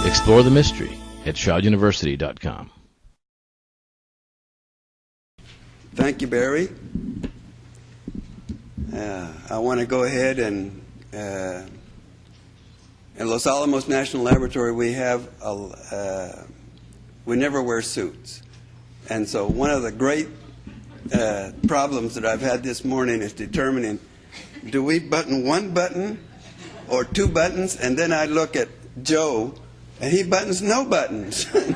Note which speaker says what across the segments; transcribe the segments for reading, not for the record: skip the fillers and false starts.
Speaker 1: Explore the mystery at shrouduniversity.com.
Speaker 2: Thank you, Barry. I want to go ahead and in Los Alamos National Laboratory we have we never wear suits, and so one of the great problems that I've had this morning is determining, do we button one button or two buttons? And then I look at Joe and he buttons no buttons.
Speaker 3: I'm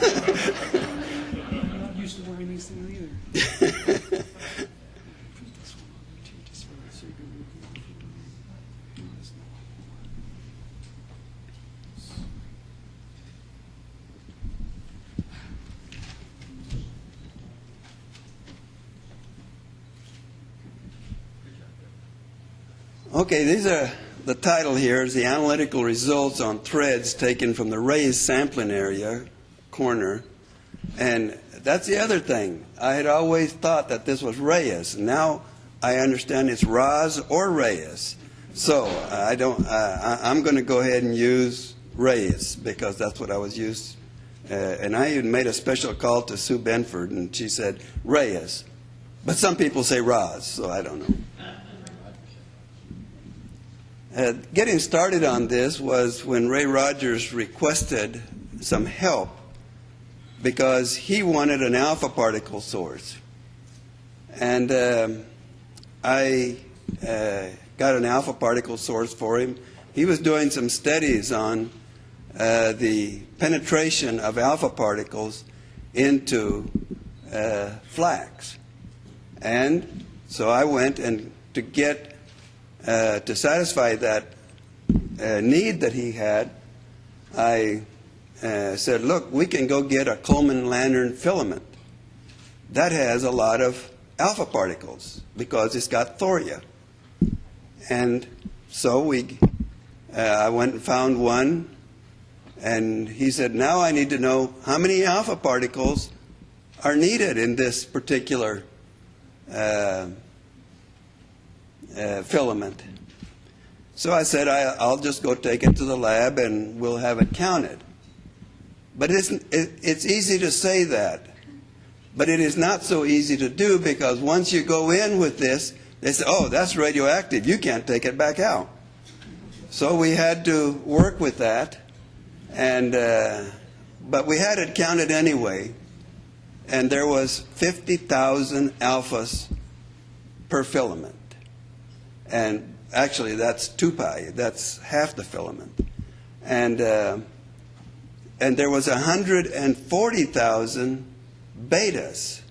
Speaker 3: not used to wearing these things either.
Speaker 2: Okay, these are the title here is the analytical results on threads taken from the raised sampling area corner, and that's the other thing. I had always thought that this was Reyes. Now I understand it's Raz or Reyes. So I'm going to go ahead and use Reyes because that's what I was used. And I even made a special call to Sue Benford, and she said Reyes, but some people say Raz, so I don't know. Getting started on this was when Ray Rogers requested some help because he wanted an alpha particle source. And I got an alpha particle source for him. He was doing some studies on the penetration of alpha particles into flax. And so I went and to satisfy that need that he had, I said, look, we can go get a Coleman lantern filament. That has a lot of alpha particles because it's got thoria. And so I went and found one, and he said, now I need to know how many alpha particles are needed in this particular filament. So I said, I'll just go take it to the lab and we'll have it counted. But it's easy to say that, but it is not so easy to do because once you go in with this, they say, oh, that's radioactive. You can't take it back out. So we had to work with that, but we had it counted anyway, and there was 50,000 alphas per filament. And actually, that's 2 pi. That's half the filament. And there was 140,000 betas.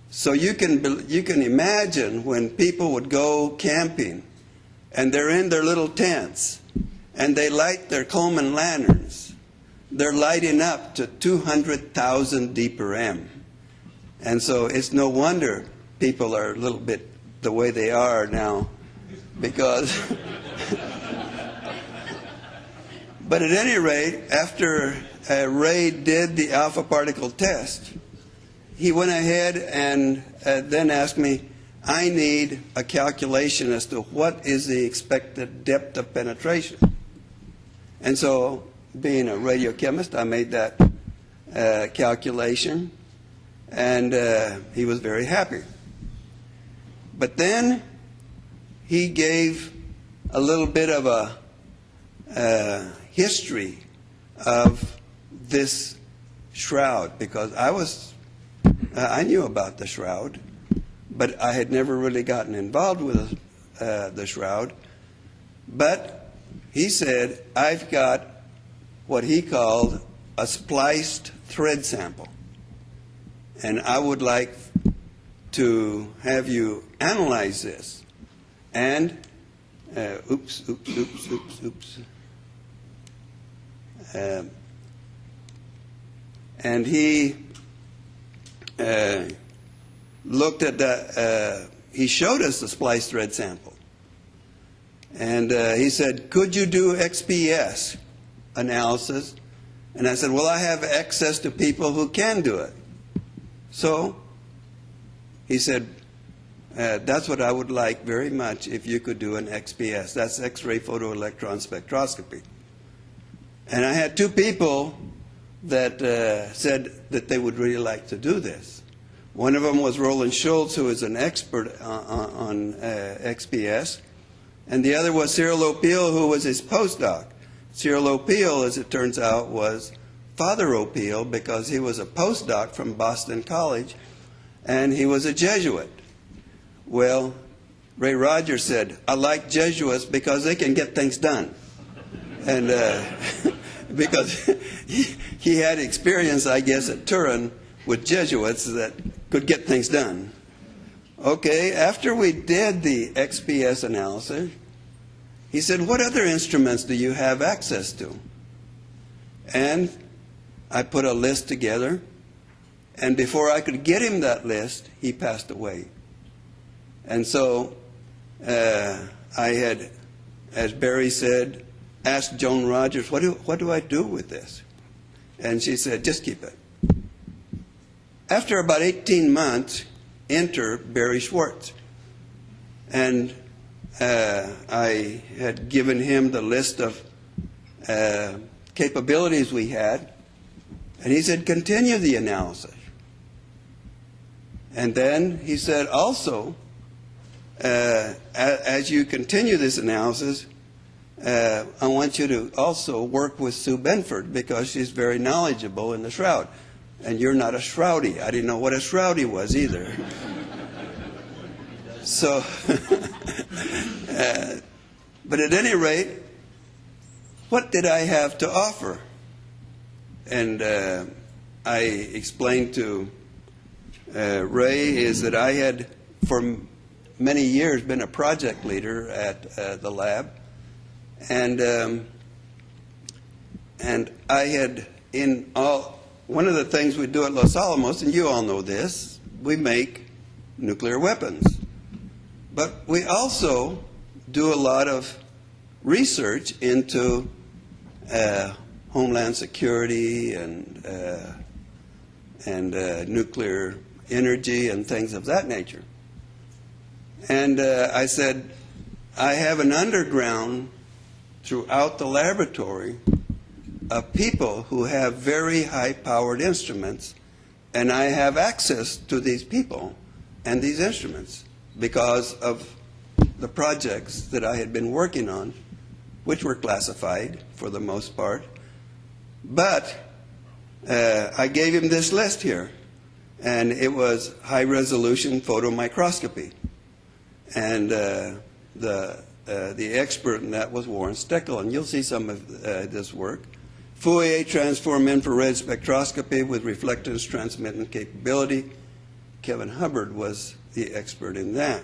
Speaker 2: So you can imagine when people would go camping, and they're in their little tents, and they light their Coleman lanterns. They're lighting up to 200,000 D per M. And so it's no wonder people are a little bit the way they are now. Because, but at any rate, after Ray did the alpha particle test, he went ahead and then asked me, I need a calculation as to what is the expected depth of penetration. And so, being a radiochemist, I made that calculation, and he was very happy. But then he gave a little bit of a history of this shroud, because I knew about the shroud, but I had never really gotten involved with the shroud. But he said, I've got what he called a spliced thread sample, and I would like to have you analyze this. And, oops. And he looked at he showed us the spliced thread sample. And he said, could you do XPS analysis? And I said, well, I have access to people who can do it. So he said, that's what I would like very much if you could do an XPS. That's X-ray photoelectron spectroscopy. And I had two people that said that they would really like to do this. One of them was Roland Schultz, who is an expert on XPS, and the other was Cyril O'Peel, who was his postdoc. Cyril O'Peel, as it turns out, was Father O'Peel because he was a postdoc from Boston College, and he was a Jesuit. Well, Ray Rogers said, I like Jesuits because they can get things done. And because he had experience, I guess, at Turin with Jesuits that could get things done. Okay, after we did the XPS analysis, he said, what other instruments do you have access to? And I put a list together, and before I could get him that list, he passed away. And so I had, as Barry said, asked Joan Rogers, what do I do with this? And she said, just keep it. After about 18 months, enter Barry Schwartz. And I had given him the list of capabilities we had, and he said, continue the analysis. And then he said, also, as you continue this analysis, I want you to also work with Sue Benford because she's very knowledgeable in the Shroud. And you're not a Shroudie. I didn't know what a Shroudie was either. So, but at any rate, what did I have to offer? And I explained to Ray is that I had, for many years, been a project leader at the lab. And I had, one of the things we do at Los Alamos, and you all know this, we make nuclear weapons. But we also do a lot of research into homeland security and nuclear energy and things of that nature. And I said, I have an underground throughout the laboratory of people who have very high-powered instruments, and I have access to these people and these instruments because of the projects that I had been working on, which were classified for the most part. But I gave him this list here, and it was high-resolution photomicroscopy. And the expert in that was Warren Steckel, and you'll see some of this work. Fourier transform infrared spectroscopy with reflectance transmitting capability. Kevin Hubbard was the expert in that.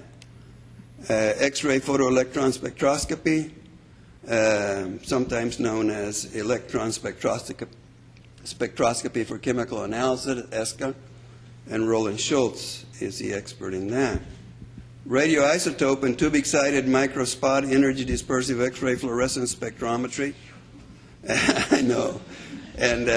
Speaker 2: X-ray photoelectron spectroscopy, sometimes known as electron spectroscopy for chemical analysis, ESCA, and Roland Schultz is the expert in that. Radioisotope and tube-excited microspot energy dispersive X-ray fluorescence spectrometry. I know. And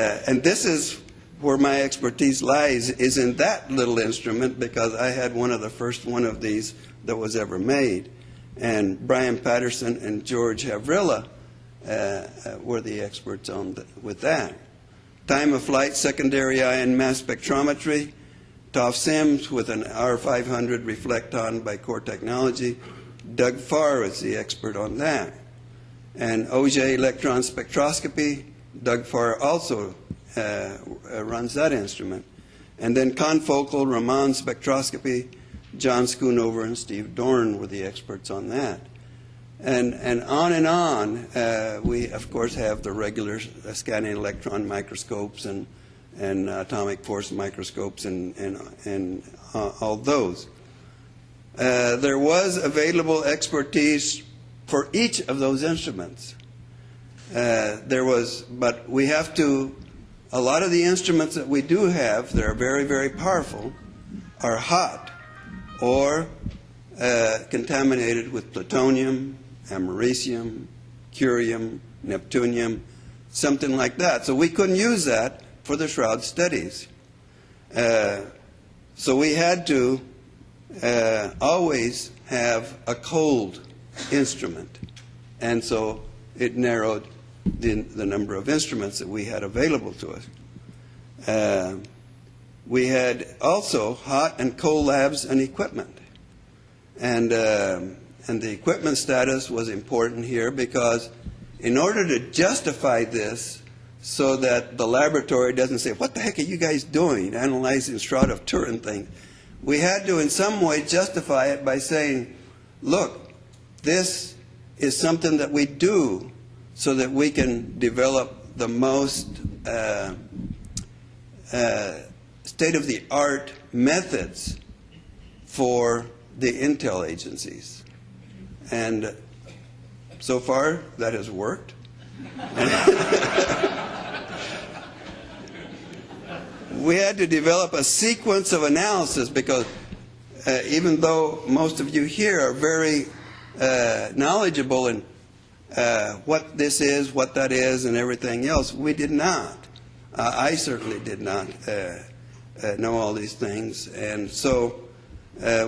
Speaker 2: this is where my expertise lies, is in that little instrument, because I had one of the first one of these that was ever made. And Brian Patterson and George Havrilla were the experts on with that. Time of flight secondary ion mass spectrometry. Toph Sims with an R500 Reflecton by Core Technology. Doug Farr is the expert on that. And Auger electron spectroscopy, Doug Farr also runs that instrument. And then confocal Raman spectroscopy, John Schoonover and Steve Dorn were the experts on that. And on. We, of course, have the regular scanning electron microscopes and atomic force microscopes and all those. There was available expertise for each of those instruments. But we have to, a lot of the instruments that we do have that are very, very powerful are hot or contaminated with plutonium, americium, curium, neptunium, something like that. So we couldn't use that for the Shroud studies. So we had to always have a cold instrument. And so it narrowed the number of instruments that we had available to us. We had also hot and cold labs and equipment. And the equipment status was important here because in order to justify this so that the laboratory doesn't say, what the heck are you guys doing, analyzing Shroud of Turin thing, we had to in some way justify it by saying, look, this is something that we do so that we can develop the most state-of-the-art methods for the intel agencies. And so far, that has worked. We had to develop a sequence of analysis because even though most of you here are very knowledgeable in what this is, what that is, and everything else, we did not. I certainly did not know all these things. And so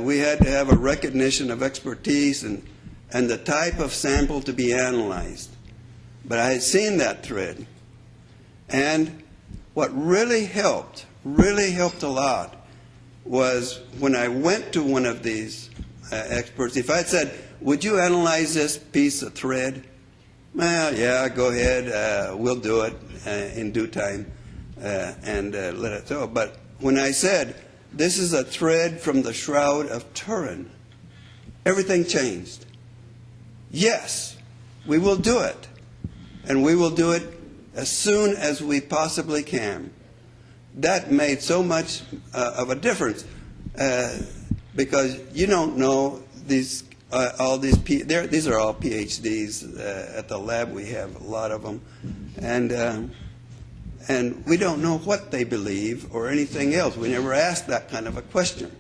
Speaker 2: we had to have a recognition of expertise and the type of sample to be analyzed. But I had seen that thread. And what really helped a lot, was when I went to one of these experts, if I had said, would you analyze this piece of thread? Well, yeah, go ahead, we'll do it in due time and let it go. But when I said, this is a thread from the Shroud of Turin, everything changed. Yes, we will do it. And we will do it as soon as we possibly can. That made so much of a difference because you don't know these all these these are all PhDs at the lab. We have a lot of them, and we don't know what they believe or anything else. We never asked that kind of a question,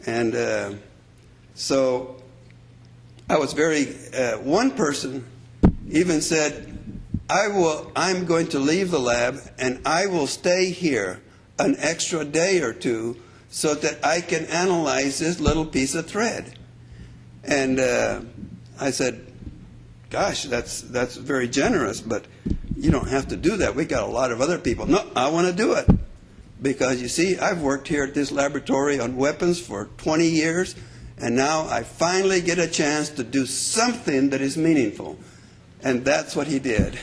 Speaker 2: and so I was very. One person even said, I'm going to leave the lab and I will stay here an extra day or two so that I can analyze this little piece of thread. And I said, gosh, that's very generous, but you don't have to do that. We got a lot of other people. No, I want to do it. Because you see, I've worked here at this laboratory on weapons for 20 years, and now I finally get a chance to do something that is meaningful. And that's what he did.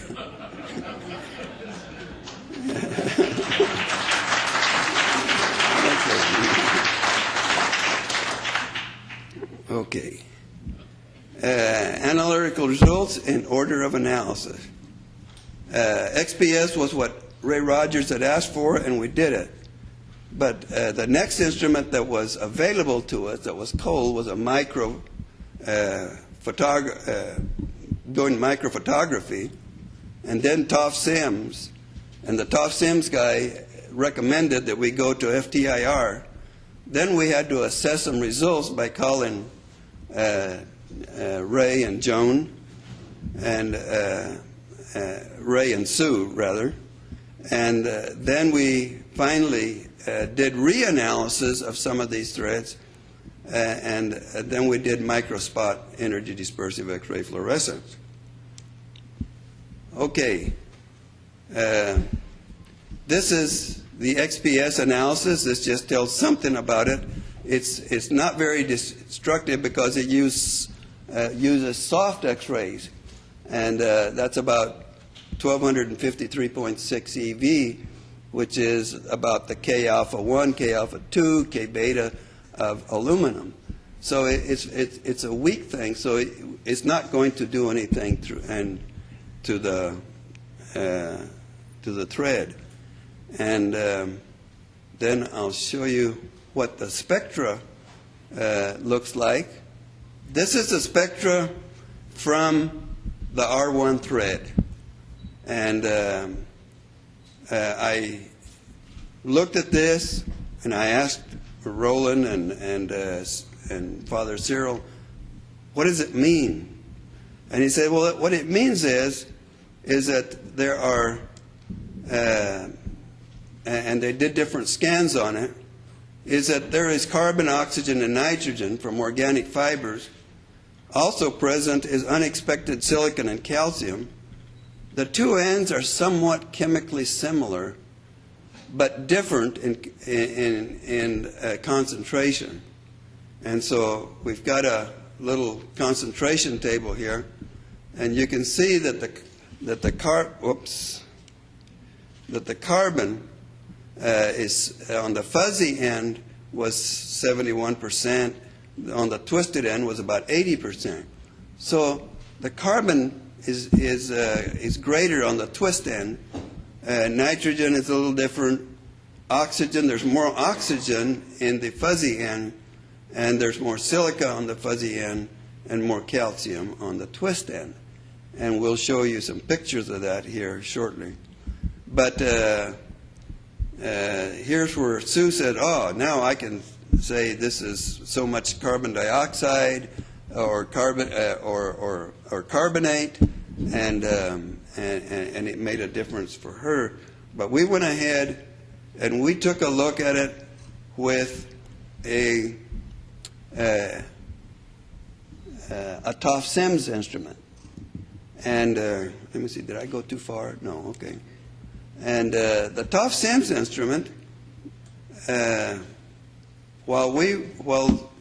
Speaker 2: Okay. Analytical results in order of analysis. XPS was what Ray Rogers had asked for, and we did it. But the next instrument that was available to us that was cold was a doing microphotography, and then Toph Sims. And the Toph Sims guy recommended that we go to FTIR. Then we had to assess some results by calling Ray and Joan, and Ray and Sue, rather. And then we finally did reanalysis of some of these threads, and then we did microspot energy dispersive X-ray fluorescence. Okay. This is the XPS analysis. This just tells something about it. It's not very destructive because it uses soft X-rays, and that's about 1253.6 eV, which is about the K alpha 1, K alpha 2, K beta of aluminum. So it's a weak thing. So it's not going to do anything to the thread. And then I'll show you what the spectra looks like. This is the spectra from the R1 thread. And I looked at this, and I asked Roland and Father Cyril, what does it mean? And he said, well, what it means is that there are, and they did different scans on it, is that there is carbon, oxygen, and nitrogen from organic fibers. Also present is unexpected silicon and calcium. the two ends are somewhat chemically similar, but different in concentration. And so we've got a little concentration table here, and you can see that the carbon is on the fuzzy end was 71%, on the twisted end was about 80%. So the carbon is greater on the twist end. Nitrogen is a little different. Oxygen, there's more oxygen in the fuzzy end, and there's more silica on the fuzzy end and more calcium on the twist end. And we'll show you some pictures of that here shortly. But here's where Sue said, oh, now I can say this is so much carbon dioxide or carbonate, and it made a difference for her. But we went ahead and we took a look at it with a Toff Sims instrument. And let me see, did I go too far? No, okay. And the Toff Sims instrument, while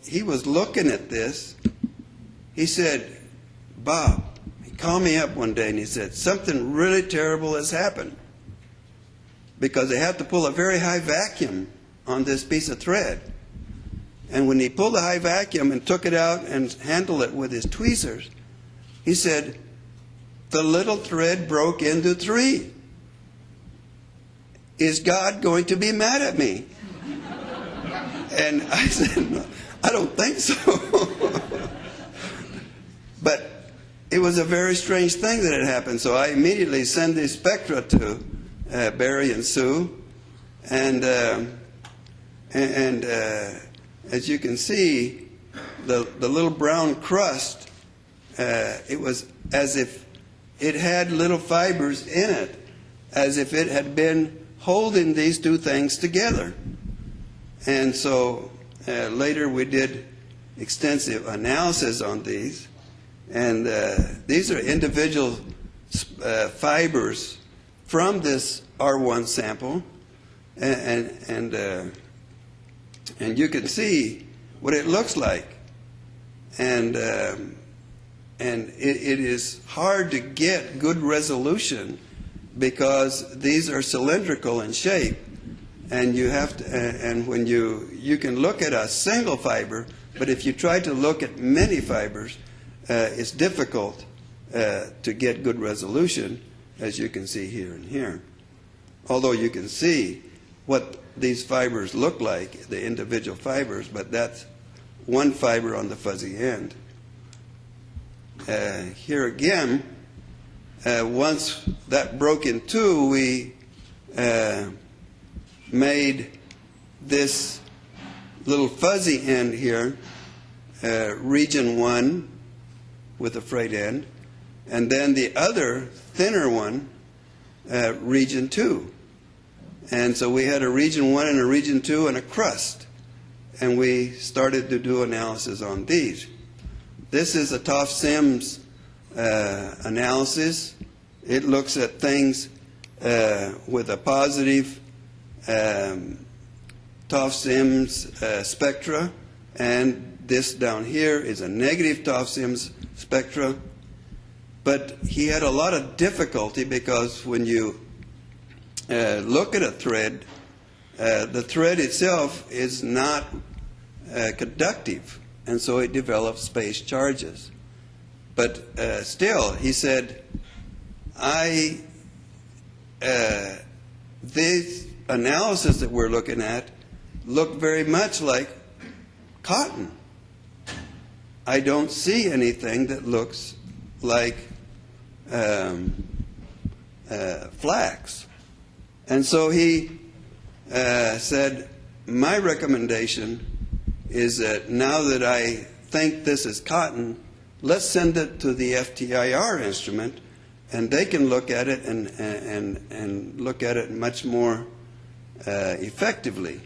Speaker 2: he was looking at this, he said, Bob, he called me up one day and he said, something really terrible has happened, because they have to pull a very high vacuum on this piece of thread. And when he pulled the high vacuum and took it out and handled it with his tweezers, he said, the little thread broke into three. Is God going to be mad at me? And I said, no, I don't think so. But it was a very strange thing that had happened. So I immediately sent the spectra to Barry and Sue. And as you can see, the little brown crust, it was as if it had little fibers in it, as if it had been holding these two things together. And so later we did extensive analysis on these, and these are individual fibers from this R1 sample, and you can see what it looks like, and it is hard to get good resolution because these are cylindrical in shape, and you have to, and when you can look at a single fiber, but if you try to look at many fibers, it's difficult to get good resolution, as you can see here and here. Although you can see what these fibers look like, the individual fibers, but that's one fiber on the fuzzy end. Here again, once that broke in two, we made this little fuzzy end here region 1 with a frayed end, and then the other thinner one region 2. And so we had a region 1 and a region 2 and a crust, and we started to do analysis on these. This is a Toff Sims analysis. It looks at things with a positive Toff Sims spectra, and this down here is a negative Toff Sims spectra. But he had a lot of difficulty because when you look at a thread, the thread itself is not conductive, and so it develops space charges. But still, he said, this analysis that we're looking at look very much like cotton. I don't see anything that looks like flax. And so he said, my recommendation is that now that I think this is cotton, let's send it to the FTIR instrument, and they can look at it and look at it much more effectively.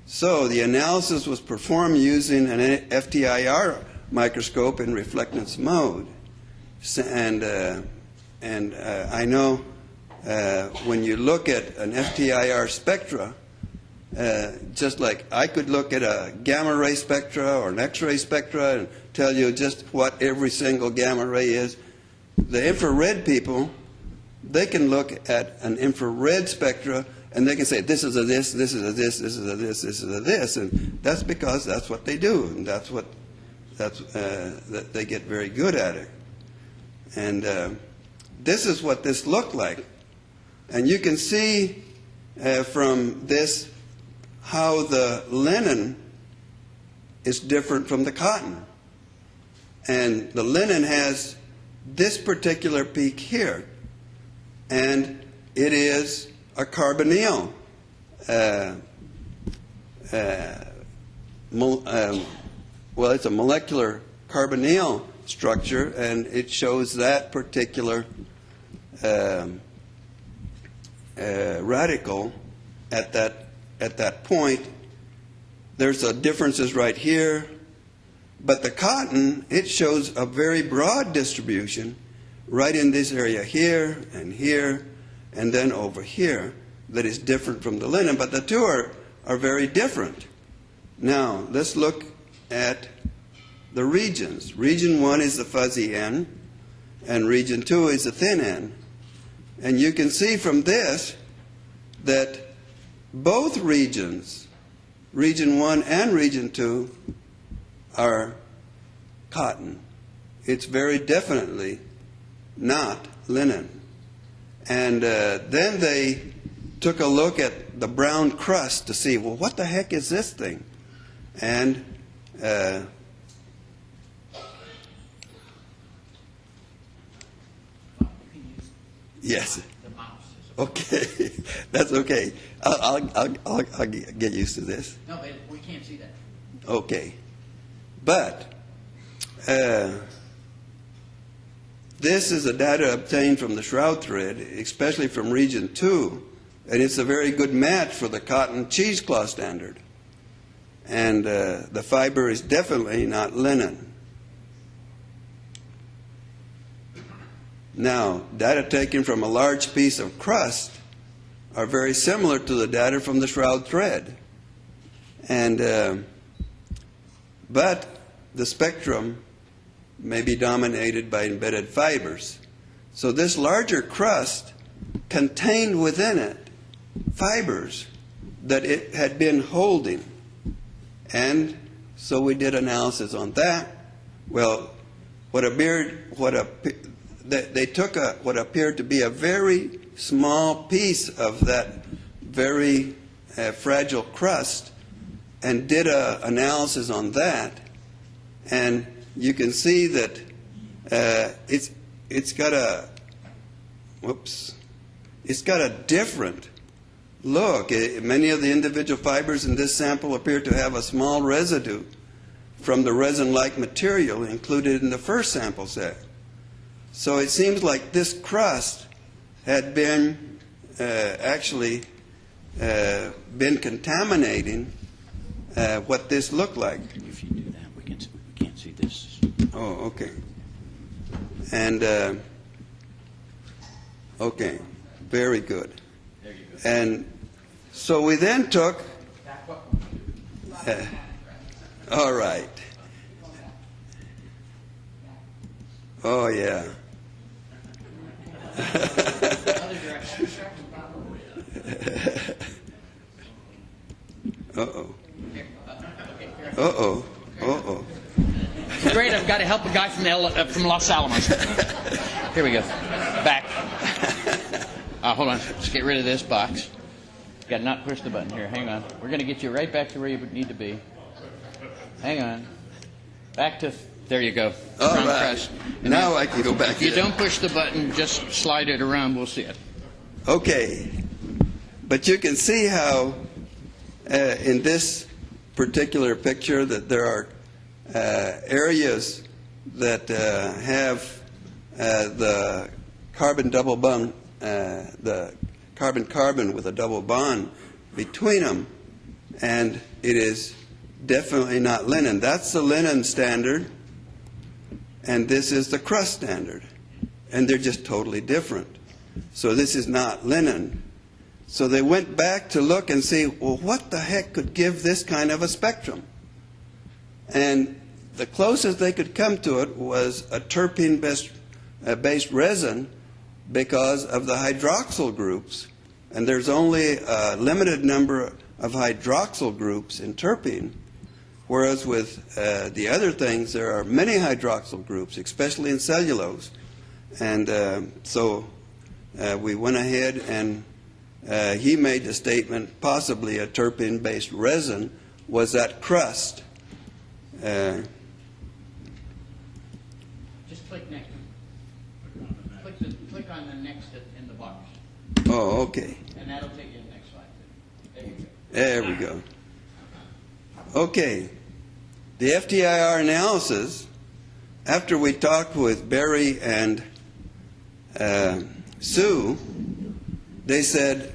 Speaker 2: So the analysis was performed using an FTIR microscope in reflectance mode. And I know when you look at an FTIR spectra, just like I could look at a gamma ray spectra or an X-ray spectra and tell you just what every single gamma ray is, the infrared people, they can look at an infrared spectra and they can say, this is a this, this is a this, this is a this, this is a this, and that's because that's what they do, and that they get very good at it. And this is what this looked like. And you can see from this how the linen is different from the cotton. And the linen has this particular peak here, and it is a carbonyl. Well, it's a molecular carbonyl structure, and it shows that particular radical at that point. There's differences right here, but the cotton, it shows a very broad distribution right in this area here, and then over here that is different from the linen, but the two are very different. Now, let's look at the regions. Region 1 is the fuzzy N, and region 2 is the thin N. And you can see from this that both regions, region 1 and region 2, are cotton. It's very definitely not linen. And then they took a look at the brown crust to see, well, what the heck is this thing? And yes. Okay, that's okay. I'll get used to this.
Speaker 4: No, but we can't see that.
Speaker 2: Okay, but this is the data obtained from the Shroud thread, especially from region 2, and it's a very good match for the cotton cheesecloth standard. And the fiber is definitely not linen. Now, data taken from a large piece of crust are very similar to the data from the Shroud thread. And but the spectrum may be dominated by embedded fibers. So this larger crust contained within it fibers that it had been holding. And so we did analysis on that. Well, they took what appeared to be a very small piece of that very fragile crust and did an analysis on that. And you can see that it's got a different look. Many of the individual fibers in this sample appear to have a small residue from the resin-like material included in the first sample set. So it seems like this crust had been actually been contaminating what this looked like.
Speaker 4: If you do that, we can't see this.
Speaker 2: Oh, okay. And okay, very good.
Speaker 4: There you go.
Speaker 2: And so we then took. All right. Oh yeah. Uh-oh. Uh-oh. Uh-oh.
Speaker 4: Great, I've got to help a guy from Los Alamos. Here we go. Back. Hold on. Let's get rid of this box. Got to not push the button here. Hang on. We're going to get you right back to where you need to be. Hang on. Back to... There you go.
Speaker 2: All right. Now I can go back.
Speaker 4: If you don't push the button, just slide it around. We'll see it.
Speaker 2: Okay. But you can see how in this particular picture that there are areas that have the carbon double bond, the carbon-carbon with a double bond between them, and it is definitely not linen. That's the linen standard, and this is the crust standard. and they're just totally different. So this is not linen. So they went back to look and see, well, what the heck could give this kind of a spectrum? And the closest they could come to it was a terpene-based resin because of the hydroxyl groups. And there's only a limited number of hydroxyl groups in terpene, whereas with the other things, there are many hydroxyl groups, especially in cellulose. And so we went ahead and he made the statement possibly a terpene-based resin was that crust.
Speaker 4: Just click next. Click on the next in the box.
Speaker 2: Oh, okay.
Speaker 4: And that'll take you to the next slide. There you go.
Speaker 2: There we go. Okay. The FTIR analysis, after we talked with Barry and Sue, they said,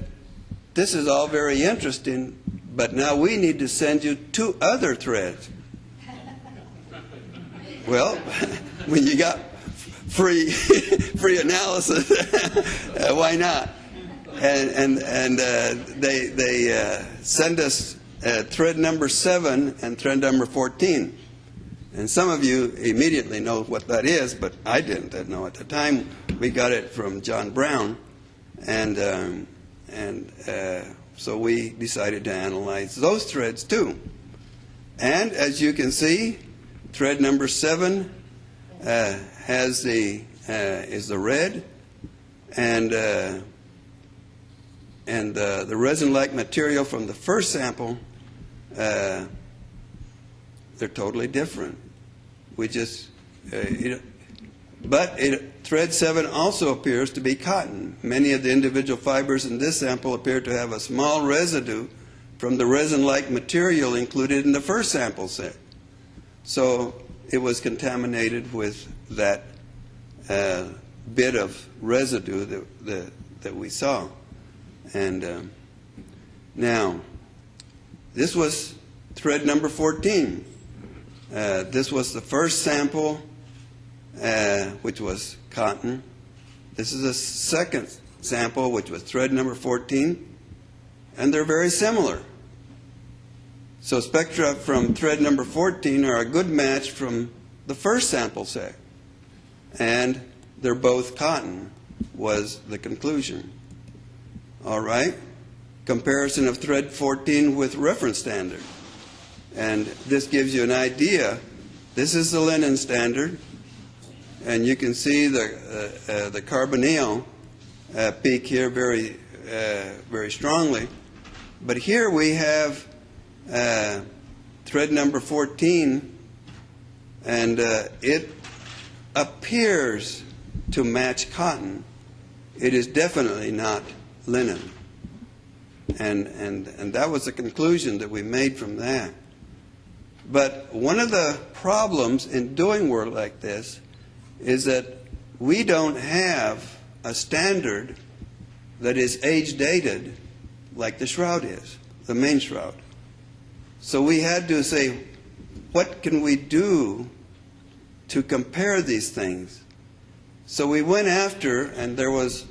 Speaker 2: this is all very interesting, but now we need to send you 2 other threads. Well, when you got free analysis, why not? And they send us thread number 7 and thread number 14. And some of you immediately know what that is, but I didn't know at the time. We got it from John Brown, and so we decided to analyze those threads too. And as you can see, thread number 7 is the red, and the resin-like material from the first sample, they're totally different. We just, thread 7 also appears to be cotton. Many of the individual fibers in this sample appear to have a small residue from the resin-like material included in the first sample set. So it was contaminated with that bit of residue that we saw. And now, this was thread number 14. This was the first sample, which was cotton. This is the second sample, which was thread number 14. And they're very similar. So spectra from thread number 14 are a good match from the first sample set. And they're both cotton, was the conclusion. All right? Comparison of thread 14 with reference standard. And this gives you an idea. This is the linen standard. And you can see the carbonyl peak here very, very strongly. But here we have thread number 14, and it appears to match cotton. It is definitely not linen. And that was the conclusion that we made from that. But one of the problems in doing work like this is that we don't have a standard that is age-dated like the Shroud is, the main Shroud. So we had to say, what can we do to compare these things? So we went after, and there was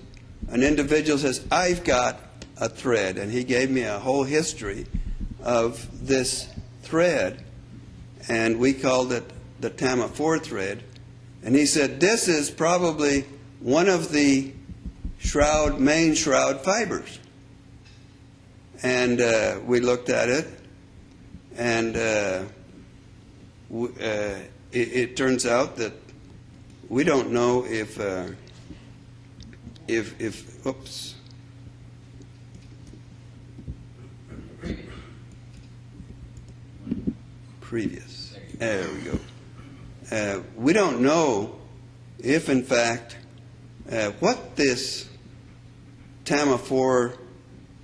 Speaker 2: an individual who says, I've got a thread, and he gave me a whole history of this thread, and we called it the Tama 4 thread. And he said, this is probably one of the Shroud, main Shroud fibers. And we looked at it, and it turns out that we don't know if oops. Previous. There we go. We don't know if, in fact, what this Tama 4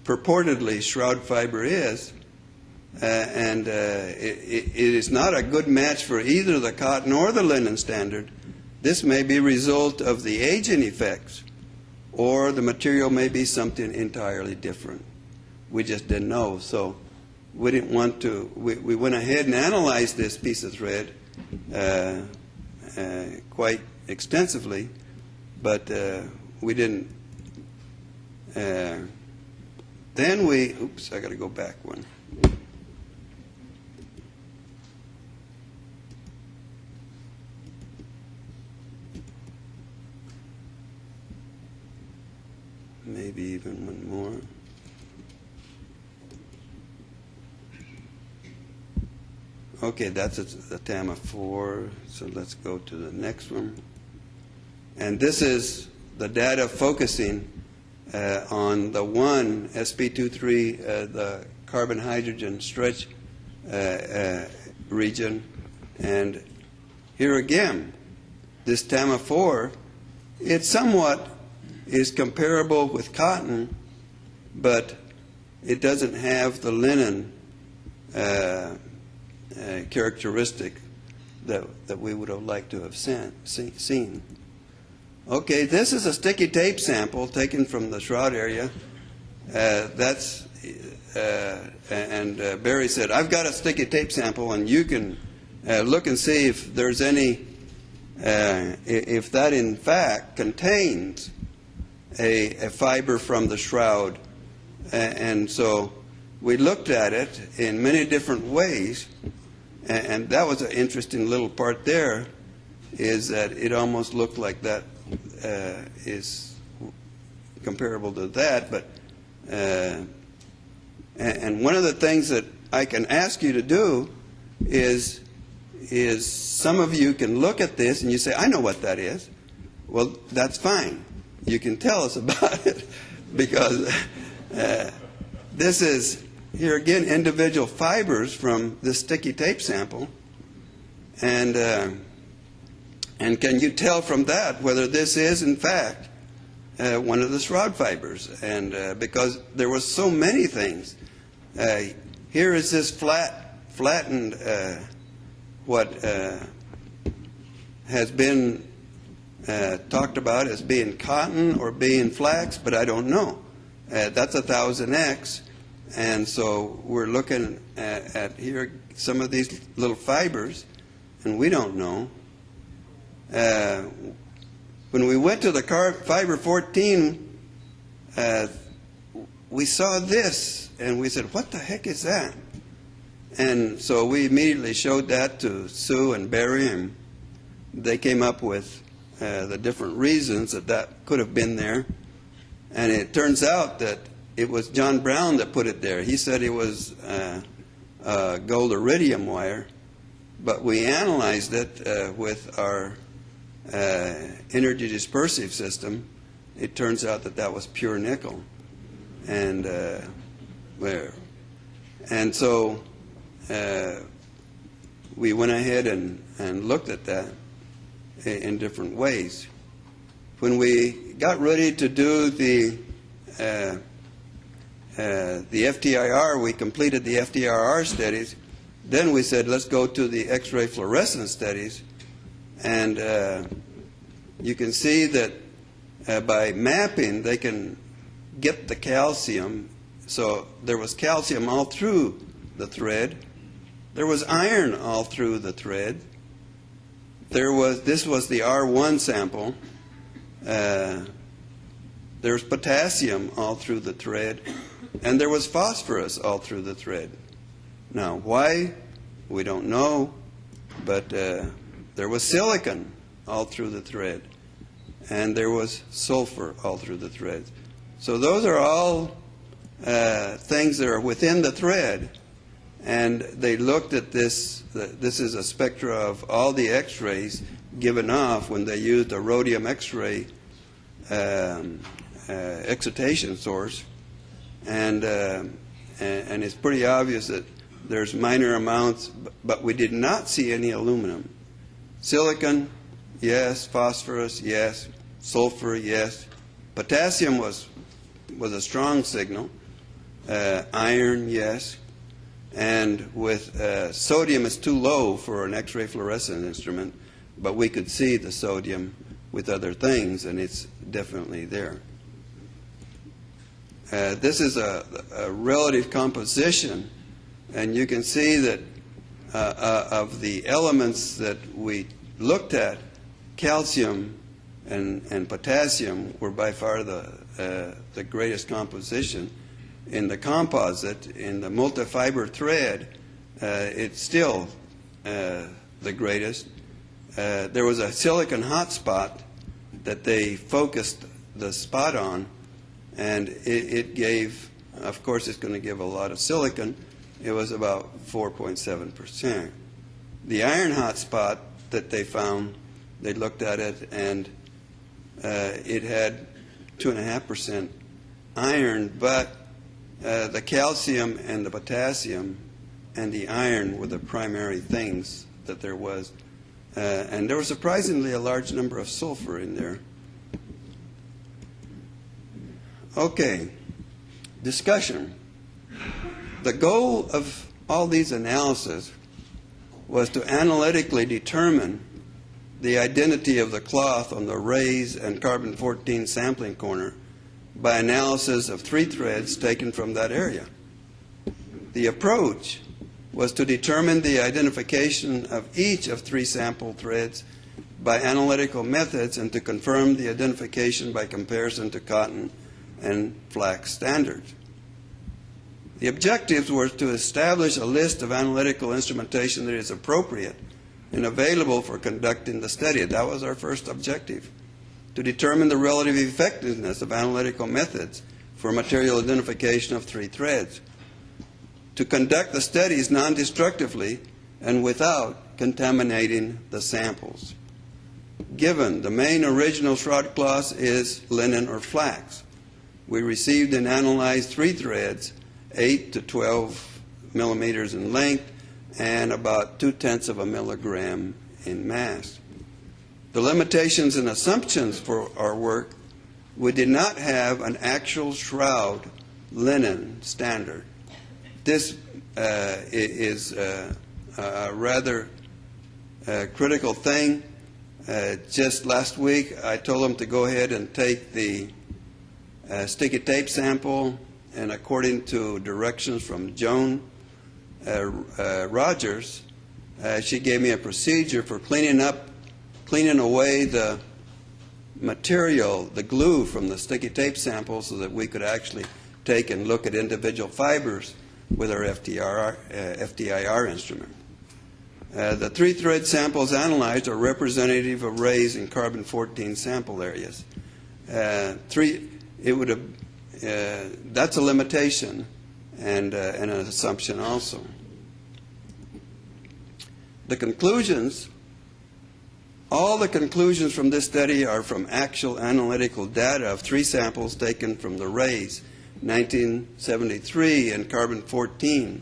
Speaker 2: purportedly Shroud fiber is, and it is not a good match for either the cotton or the linen standard. This may be a result of the aging effects, or the material may be something entirely different. We just didn't know, so we didn't want to. We went ahead and analyzed this piece of thread quite extensively, but we didn't. Then we, oops, I got to go back one. Maybe even one more. Okay, that's the TAMA 4, so let's go to the next one. And this is the data focusing on the one sp23, the carbon-hydrogen stretch region. And here again, this TAMA 4, it somewhat is comparable with cotton, but it doesn't have the linen characteristic that we would have liked to have seen. Okay, this is a sticky tape sample taken from the Shroud area. Barry said, I've got a sticky tape sample, and you can look and see if there's any, if that in fact contains a fiber from the Shroud. And so we looked at it in many different ways, and that was an interesting little part there, is that it almost looked like that is comparable to that. But and one of the things that I can ask you to do is some of you can look at this and you say, I know what that is. Well, that's fine. You can tell us about it, because this is, here again, individual fibers from this sticky tape sample. And can you tell from that whether this is, in fact, one of the Shroud fibers? And because there was so many things. Here is this flattened, what has been talked about as being cotton or being flax, but I don't know. That's 1000X, and so we're looking at here some of these little fibers, and we don't know. When we went to the fiber 14, we saw this, and we said, what the heck is that? And so we immediately showed that to Sue and Barry, and they came up with the different reasons that could have been there. And it turns out that it was John Brown that put it there. He said it was gold iridium wire, but we analyzed it with our energy dispersive system. It turns out that that was pure nickel. And so we went ahead and looked at that in different ways. When we got ready to do the FTIR, we completed the FTIR studies. Then we said, let's go to the X-ray fluorescence studies. And you can see that by mapping, they can get the calcium. So there was calcium all through the thread. There was iron all through the thread. This was the R1 sample. There was potassium all through the thread, and there was phosphorus all through the thread. Now, why? We don't know, but there was silicon all through the thread, and there was sulfur all through the thread. So those are all things that are within the thread, and they looked at this. This is a spectra of all the X-rays given off when they used a rhodium X-ray excitation source, and it's pretty obvious that there's minor amounts, but we did not see any aluminum. Silicon, yes. Phosphorus, yes. Sulfur, yes. Potassium was a strong signal. Iron, yes. And with sodium, it's too low for an X-ray fluorescence instrument, but we could see the sodium with other things, and it's definitely there. This is a relative composition, and you can see that of the elements that we looked at, calcium and potassium were by far the greatest composition. In the composite, in the multi-fiber thread, it's still the greatest. There was a silicon hotspot that they focused the spot on, and it gave, of course it's going to give a lot of silicon. It was about 4.7%. The iron hotspot that they found, they looked at it, and it had 2.5% iron, but the calcium and the potassium and the iron were the primary things that there was. And there was surprisingly a large number of sulfur in there. Okay, discussion. The goal of all these analyses was to analytically determine the identity of the cloth on the rays and carbon-14 sampling corner by analysis of 3 threads taken from that area. The approach was to determine the identification of each of 3 sample threads by analytical methods and to confirm the identification by comparison to cotton and flax standards. The objectives were to establish a list of analytical instrumentation that is appropriate and available for conducting the study. That was our first objective, to determine the relative effectiveness of analytical methods for material identification of 3 threads, to conduct the studies non-destructively and without contaminating the samples. Given the main original shroud cloth is linen or flax, we received and analyzed 3 threads, 8 to 12 millimeters in length and about 0.2 of a milligram in mass. The limitations and assumptions for our work, we did not have an actual shroud linen standard. This is a rather critical thing. Just last week, I told them to go ahead and take the sticky tape sample, and according to directions from Joan Rogers, she gave me a procedure for cleaning away the material, the glue from the sticky tape sample, so that we could actually take and look at individual fibers with our FTIR instrument. The 3 thread samples analyzed are representative of rays in carbon-14 sample areas. That's a limitation and an assumption also. The conclusions, all the conclusions from this study are from actual analytical data of 3 samples taken from the rays, 1973, and carbon-14,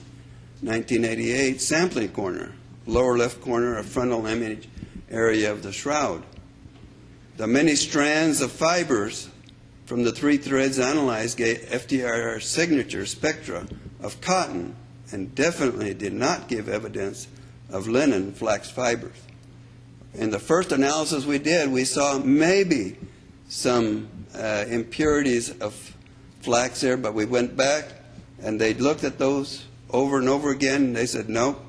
Speaker 2: 1988, sampling corner, lower left corner of frontal image area of the shroud. The many strands of fibers from the 3 threads analyzed gave FTIR signature spectra of cotton and definitely did not give evidence of linen flax fibers. In the first analysis we did, we saw maybe some impurities of flax there, but we went back and they looked at those over and over again and they said, no,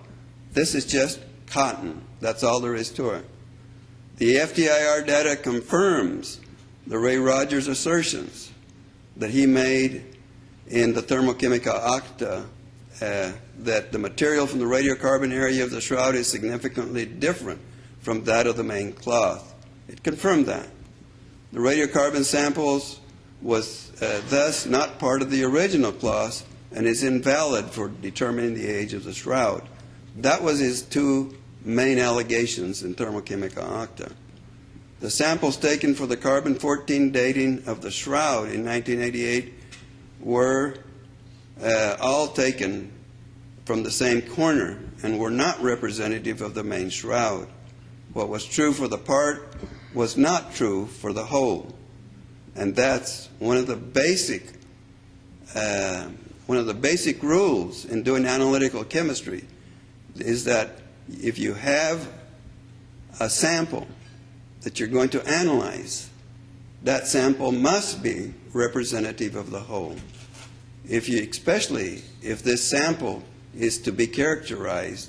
Speaker 2: this is just cotton. That's all there is to it. The FTIR data confirms the Ray Rogers assertions that he made in the thermochemical acta that the material from the radiocarbon area of the shroud is significantly different from that of the main cloth. It confirmed that. The radiocarbon samples was thus not part of the original cloth and is invalid for determining the age of the shroud. That was his 2 main allegations in thermochemical acta. The samples taken for the carbon-14 dating of the shroud in 1988 were all taken from the same corner and were not representative of the main shroud. What was true for the part was not true for the whole. And that's one of the basic rules in doing analytical chemistry, is that if you have a sample that you're going to analyze, that sample must be representative of the whole. Especially if this sample is to characterize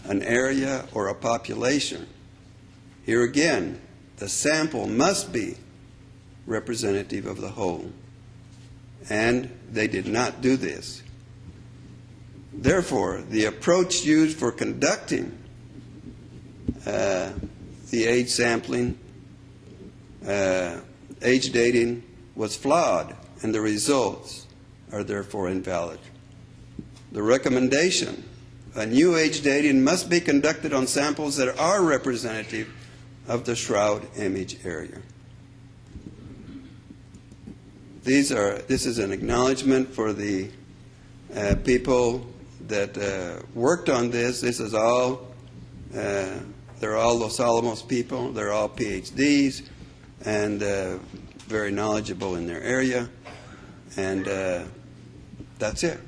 Speaker 2: an area or a population. Here again, the sample must be representative of the whole, and they did not do this. Therefore, the approach used for conducting the age sampling, age dating, was flawed, and the results are therefore invalid. The recommendation, a new age dating must be conducted on samples that are representative of the Shroud image area. This is an acknowledgement for the people that worked on this. This is all, they're all Los Alamos people. They're all PhDs and very knowledgeable in their area. And that's it.